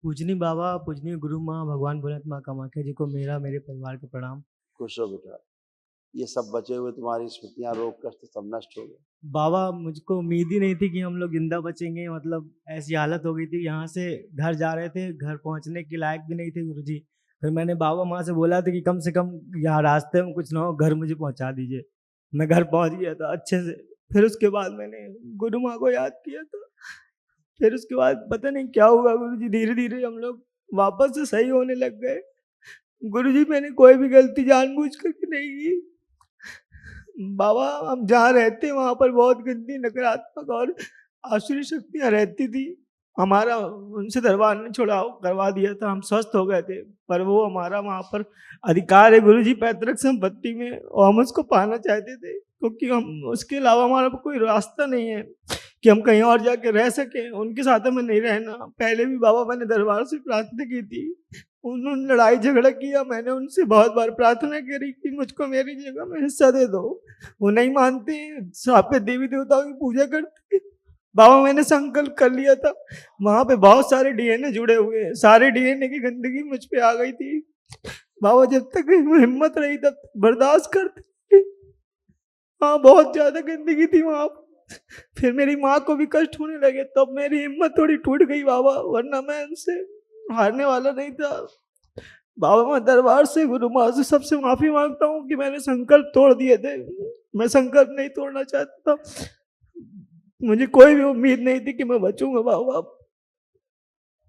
पूजनी बाबा, पूजनी गुरु माँ, भगवान भोलेनाथ माँ कामाख्या जी को मेरा, मेरे परिवार को प्रणाम। खुश हो बेटा, ये सब बचे हुए तुम्हारी स्मृतियां, रोग कष्ट सब नष्ट हो गए। बाबा मुझको उम्मीद ही नहीं थी कि हम लोग जिंदा बचेंगे, मतलब ऐसी हालत हो गई थी। यहाँ से घर जा रहे थे, घर पहुँचने के लायक भी नहीं थे गुरुजी। फिर मैंने बाबा माँ से बोला था कि कम से कम यहाँ रास्ते में कुछ ना हो, घर मुझे पहुँचा दीजिए। मैं घर पहुँच गया था अच्छे से। फिर उसके बाद मैंने गुरु माँ को याद किया था। फिर उसके बाद पता नहीं क्या हुआ गुरुजी, धीरे धीरे हम लोग वापस से सही होने लग गए। गुरुजी मैंने कोई भी गलती जानबूझ करके नहीं की। बाबा हम जहाँ रहते वहां पर बहुत गंदी नकारात्मक और आसुरी शक्तियां रहती थी। हमारा उनसे दरबार ने छुड़ाव करवा दिया था, हम स्वस्थ हो गए थे। पर वो हमारा वहां पर अधिकार है गुरुजी, पैतृक संपत्ति में, और हम उसको पाना चाहते थे, क्योंकि हम उसके अलावा हमारा कोई रास्ता नहीं है कि हम कहीं और जाके रह सके। उनके साथ हमें नहीं रहना। पहले भी बाबा मैंने दरबार से प्रार्थना की थी, उन्होंने लड़ाई झगड़ा किया, मैंने उनसे बहुत बार प्रार्थना करी कि मुझको मेरी जगह में हिस्सा दे दो। वो नहीं मानते, सापें देवी देवताओं की पूजा करते। बाबा मैंने संकल्प कर लिया था, वहां पे बहुत सारे डीएनए जुड़े हुए हैं, सारे डीएनए की गंदगी मुझ पे आ गई थी। बाबा जब तक हिम्मत रही तब तक बर्दाश्त करते। हाँ बहुत ज्यादा गंदगी थी वहां। फिर मेरी माँ को भी कष्ट होने लगे, तब मेरी हिम्मत थोड़ी टूट गई बाबा, वरना मैं उनसे हारने वाला नहीं था। बाबा मैं दरबार से, गुरु माँ से सबसे माफी मांगता हूँ कि मैंने संकल्प तोड़ दिए थे। मैं संकल्प नहीं तोड़ना चाहता था। मुझे कोई भी उम्मीद नहीं थी कि मैं बचूंगा बाबा,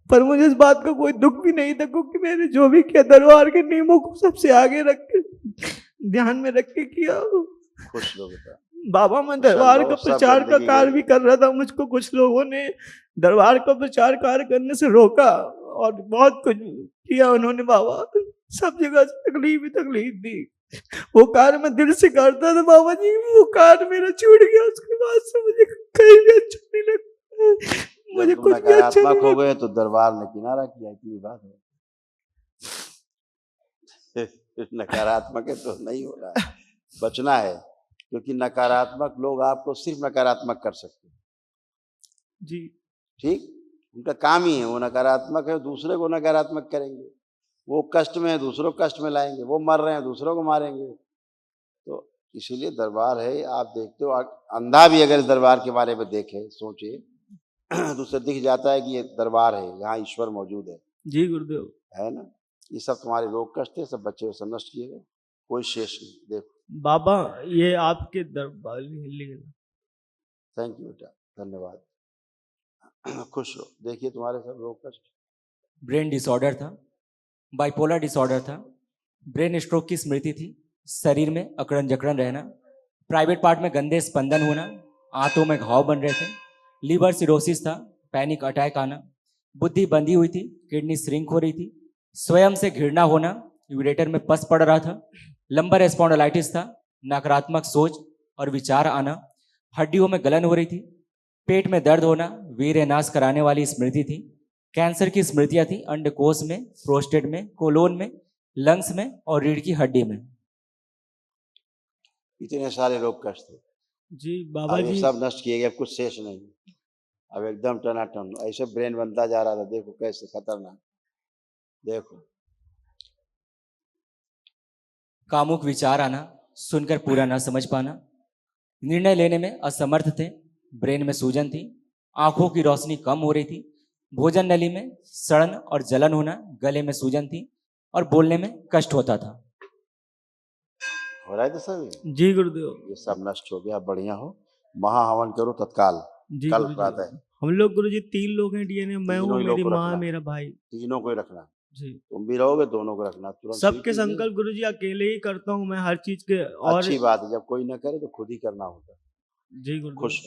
पर मुझे इस बात का कोई दुख भी नहीं था, क्योंकि मैंने जो भी किया दरबार के नियमों को सबसे आगे रख के, ध्यान में रख के किया। खुश रहो बेटा। बाबा मैं दरबार का प्रचार का कार्य भी कर रहा था, मुझको कुछ लोगों ने दरबार का प्रचार कार्य करने से रोका और बहुत कुछ किया उन्होंने बाबा। सब जगह से तकलीफ ही तकलीफ दी। वो कार्य मैं दिल से करता था बाबा जी, वो कार्य मेरा छूट गया। उसके बाद से मुझे कहीं भी अच्छा नहीं लगता, मुझे कुछ भी अच्छा नहीं हो गए तो दरबार ने किनारा किया, इतनी बात है। नकारात्मक है तो नहीं हो रहा है, बचना है, क्योंकि नकारात्मक लोग आपको सिर्फ नकारात्मक कर सकते हैं जी। ठीक, उनका काम ही है, वो नकारात्मक है, दूसरे को नकारात्मक करेंगे। वो कष्ट में है, दूसरों को कष्ट में लाएंगे। वो मर रहे हैं, दूसरों को मारेंगे। तो इसीलिए दरबार है, आप देखते हो, अंधा भी अगर इस दरबार के बारे में देखे, सोचे, तो उसे दिख जाता है कि ये दरबार है, यहाँ ईश्वर मौजूद है। जी गुरुदेव। है ना। ये सब तुम्हारे रोग कष्ट है, सब बच्चे सब नष्ट किए गए, कोई शेष नहीं। देखो बाबा ये आपके दरबार में। थैंक यू बेटा, धन्यवाद। खुश हो। देखिए तुम्हारे सब रोग कष्ट। ब्रेन डिसऑर्डर था, बाइपोलर डिसऑर्डर था, ब्रेन स्ट्रोक की स्मृति थी, शरीर में अकड़न जकड़न रहना, प्राइवेट पार्ट में गंदे स्पंदन होना, आंतों में घाव बन रहे थे, लीवर सिरोसिस था, पैनिक अटैक आना, बुद्धि बंधी हुई थी, किडनी श्रिंक हो रही थी, स्वयं से घृणा होना, यूरेटर में पस पड़ रहा था, लंबर स्पॉन्डिलाइटिस था, नकारात्मक सोच और विचार आना, हड्डियों में गलन हो रही थी, पेट में दर्द होना, वीर्य नाश कराने वाली स्मृति थी, कैंसर की स्मृतियां थी अंडकोश में, प्रोस्टेट में, कोलोन में, लंग्स में और रीढ़ की हड्डी में। इतने सारे रोग कष्ट थे जी बाबा जी, सब नष्ट किए गए, अब कुछ शेष नहीं। अब एकदम टनाटन ऐसे ब्रेन बनता जा रहा था, देखो कैसे खतरनाक। देखो कामुक विचार आना, सुनकर पूरा ना समझ पाना, निर्णय लेने में असमर्थ थे, ब्रेन में सूजन थी, आंखों की रोशनी कम हो रही थी, भोजन नली में सड़न और जलन होना, गले में सूजन थी और बोलने में कष्ट होता था। हो रहा है तो सभी। जी गुरुदेव। ये सब नष्ट हो गया, बढ़िया हो। महाहवन करो तत्काल, कल प्रातः। हम लोग गुरुजी 3 लोग हैं डीएनए, मैं हूँ, मेरी माँ, मेरा भाई। तीनों को ही रखना जी। तुम भी रहोगे, दोनों को रखना। तुरंत सबके संकल्प गुरुजी अकेले ही करता हूँ मैं हर चीज के। और अच्छी बात है, जब कोई न करे तो खुद ही करना होता है। जी गुरुदेव। खुश हो।